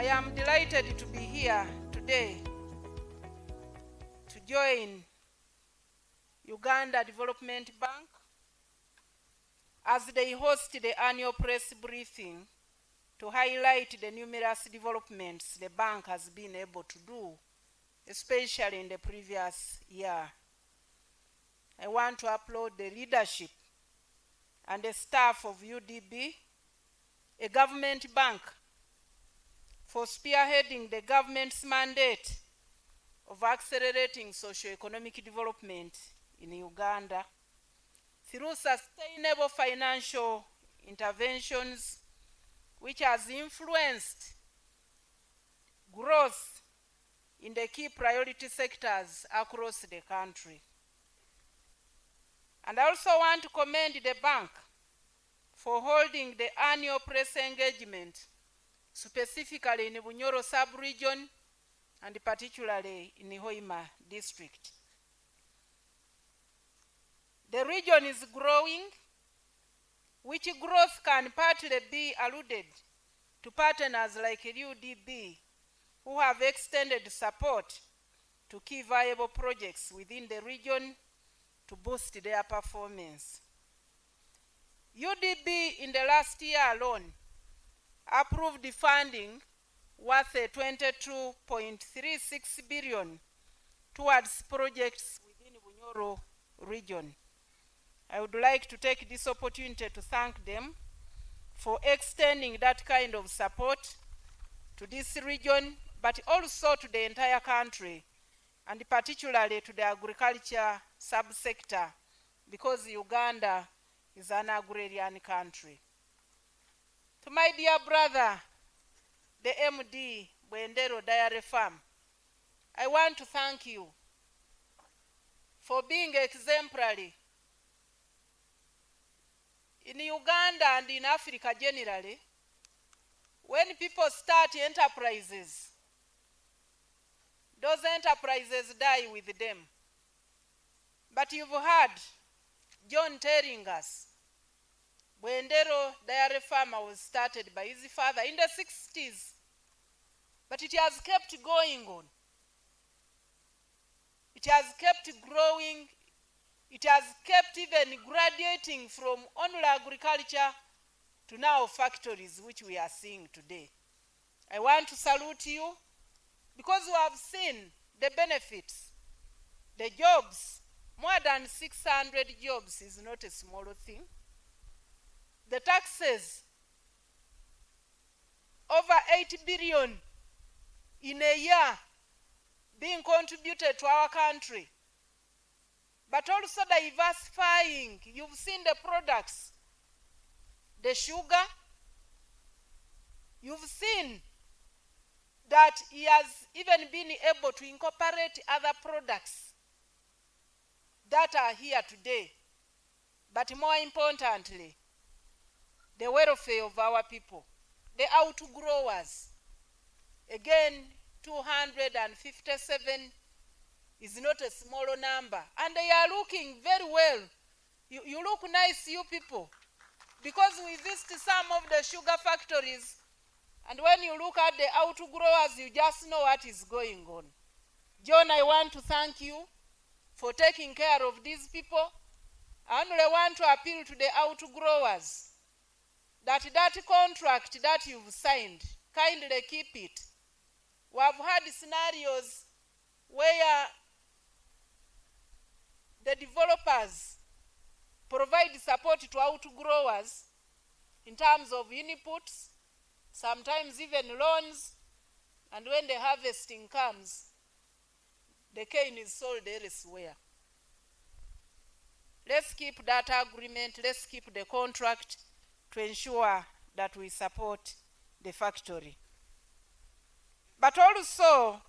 I am delighted to be here today to join Uganda Development Bank as they host the annual press briefing to highlight the numerous developments the bank has been able to do, especially in the previous year. I want to applaud the leadership and the staff of UDB, a government bank, for spearheading the government's mandate of accelerating socio-economic development in Uganda through sustainable financial interventions, which has influenced growth in the key priority sectors across the country. And I also want to commend the bank for holding the annual press engagement, specifically in Bunyoro sub-region and particularly in Hoima district. The region is growing, which growth can partly be alluded to partners like UDB, who have extended support to key viable projects within the region to boost their performance. UDB in the last year alone approved the funding worth 22.36 billion towards projects within Bunyoro region. I would like to take this opportunity to thank them for extending that kind of support to this region, but also to the entire country, and particularly to the agriculture subsector, because Uganda is an agrarian country. To my dear brother, the MD, Bunyoro Dairy Farm, I want to thank you for being exemplary in Uganda and in Africa generally. When people start enterprises, those enterprises die with them. But you've heard John telling us, Bunyoro Dairy Farm was started by his father in the 60s, but it has kept going on. It has kept growing. It has kept even graduating from only agriculture to now factories, which we are seeing today. I want to salute you because you have seen the benefits, the jobs. More than 600 jobs is not a small thing. The taxes, over 8 billion in a year being contributed to our country. But also diversifying. You've seen the products, the sugar. You've seen that he has even been able to incorporate other products that are here today. But more importantly, the welfare of our people, the outgrowers. Again, 257 is not a small number. And they are looking very well. You look nice, you people. Because we visit some of the sugar factories, and when you look at the outgrowers, you just know what is going on. John, I want to thank you for taking care of these people. I only want to appeal to the outgrowers that contract that you've signed, kindly keep it. We have had scenarios where the developers provide support to outgrowers in terms of inputs, sometimes even loans, and when the harvesting comes, the cane is sold elsewhere. Let's keep that agreement, let's keep the contract to ensure that we support the factory. But also,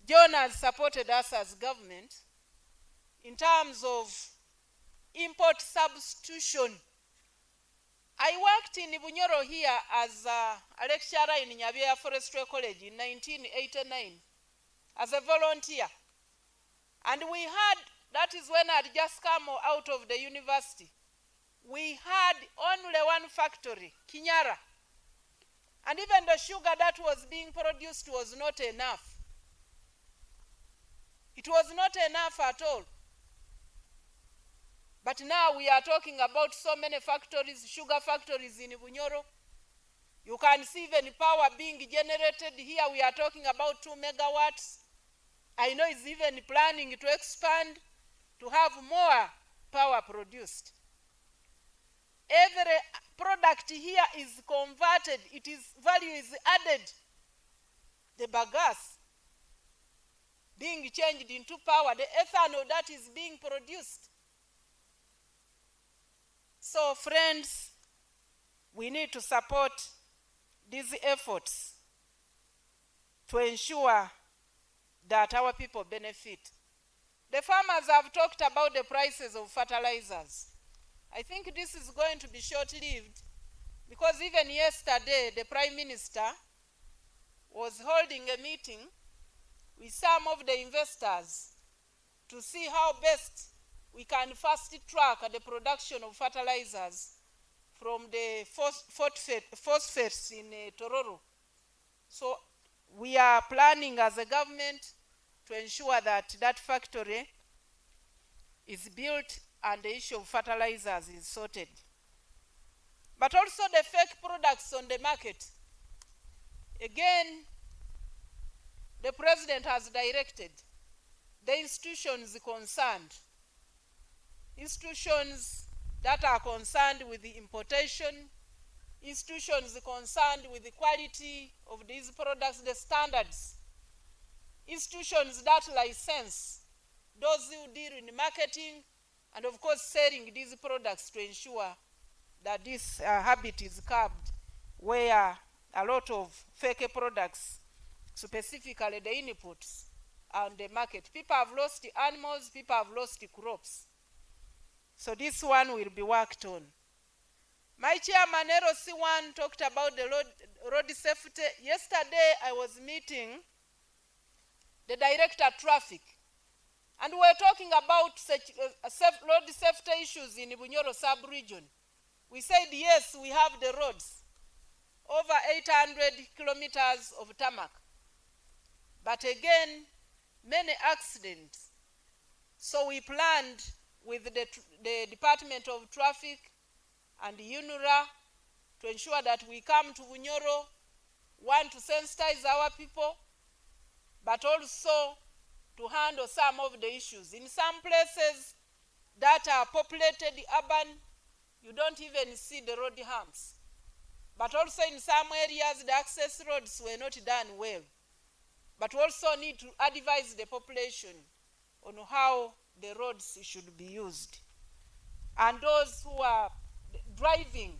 John has supported us as government in terms of import substitution. I worked in Bunyoro here as a lecturer in Nyabia Forestry College in 1989 as a volunteer. And we had, that is when I had just come out of the university, we had only one factory, Kinyara. And even the sugar that was being produced was not enough. It was not enough at all. But now we are talking about so many factories, sugar factories in Bunyoro. You can see even power being generated. Here we are talking about 2 megawatts. I know it's even planning to expand to have more power produced. Every product here is converted. Value is added. The bagasse being changed into power. The ethanol that is being produced. So friends, we need to support these efforts to ensure that our people benefit. The farmers have talked about the prices of fertilizers. I think this is going to be short-lived because even yesterday the Prime Minister was holding a meeting with some of the investors to see how best we can fast track the production of fertilizers from the phosphates in Tororo. So we are planning as a government to ensure that that factory is built and the issue of fertilizers is sorted. But also the fake products on the market. Again, the President has directed the institutions concerned, institutions that are concerned with the importation, institutions concerned with the quality of these products, the standards, institutions that license those who deal in marketing and of course selling these products to ensure that this habit is curbed, where a lot of fake products, specifically the inputs, are on the market. People have lost the animals, people have lost the crops. So this one will be worked on. My chairman, LC1, talked about the road safety. Yesterday, I was meeting the director of traffic, and we were talking about road safety issues in Bunyoro sub-region. We said, yes, we have the roads, over 800 kilometers of tarmac. But again, many accidents. So we planned with the Department of Traffic and UNURA to ensure that we come to Bunyoro, one, to sensitize our people, but also to handle some of the issues. In some places that are populated, urban, you don't even see the road humps. But also in some areas, the access roads were not done well. But we also need to advise the population on how the roads should be used. And those who are driving,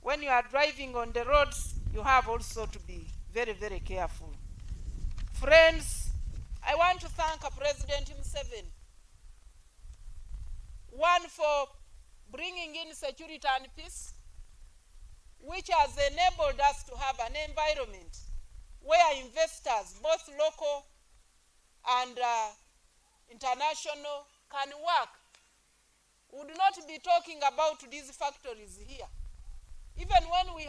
when you are driving on the roads, you have also to be very, very careful. Friends, I want to thank President Museveni, one, for bringing in security and peace, which has enabled us to have an environment where investors, both local and international, can work. We would not be talking about these factories here. Even when we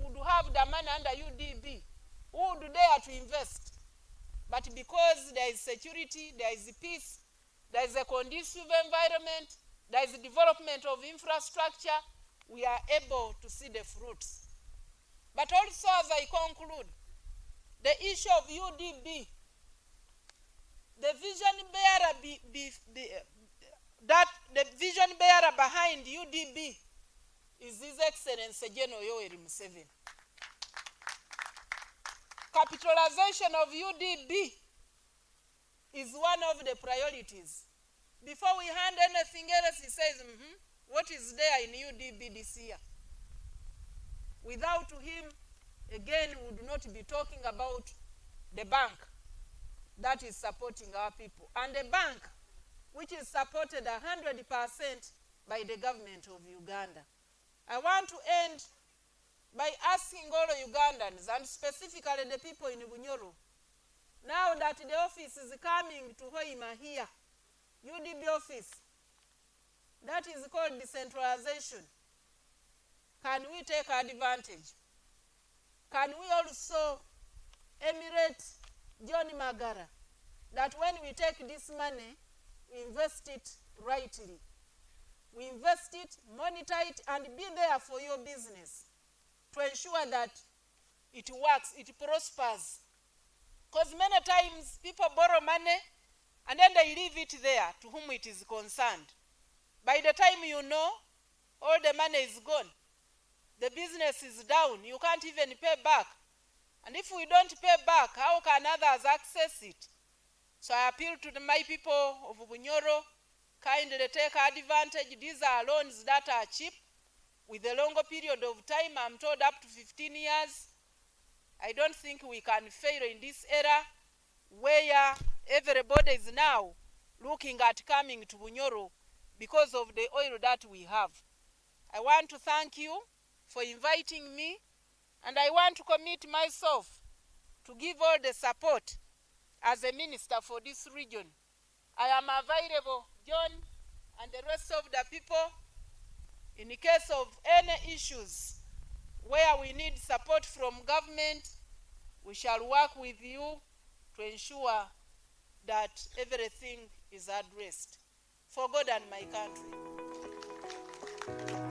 would have the money under UDB, who would dare to invest? But because there is security, there is peace, there is a conducive environment, there is development of infrastructure, we are able to see the fruits. But also, as I conclude, the issue of UDB, the vision bearer behind UDB is His Excellency General Yoweri Museveni. Capitalization of UDB is one of the priorities. Before we hand anything else, he says, what is there in UDB this year? Without him, again, we would not be talking about the bank that is supporting our people. And the bank which is supported 100% by the government of Uganda. I want to end by asking all Ugandans, and specifically the people in Bunyoro, now that the office is coming to Hoima here, UDB office, that is called decentralization. Can we take advantage? can we also emulate John Magara, that when we take this money, we invest it rightly. We invest it, monitor it, and be there for your business to ensure that it works, it prospers. Because many times people borrow money and then they leave it there to whom it is concerned. By the time you know, all the money is gone. The business is down. You can't even pay back. And if we don't pay back, how can others access it? So I appeal to my people of Bunyoro, kindly take advantage. These are loans that are cheap with a longer period of time. I'm told up to 15 years. I don't think we can fail in this era where everybody is now looking at coming to Bunyoro because of the oil that we have. I want to thank you for inviting me, and I want to commit myself to give all the support as a minister for this region. I am available, John, and the rest of the people, in the case of any issues where we need support from government. We shall work with you to ensure that everything is addressed for God and my country.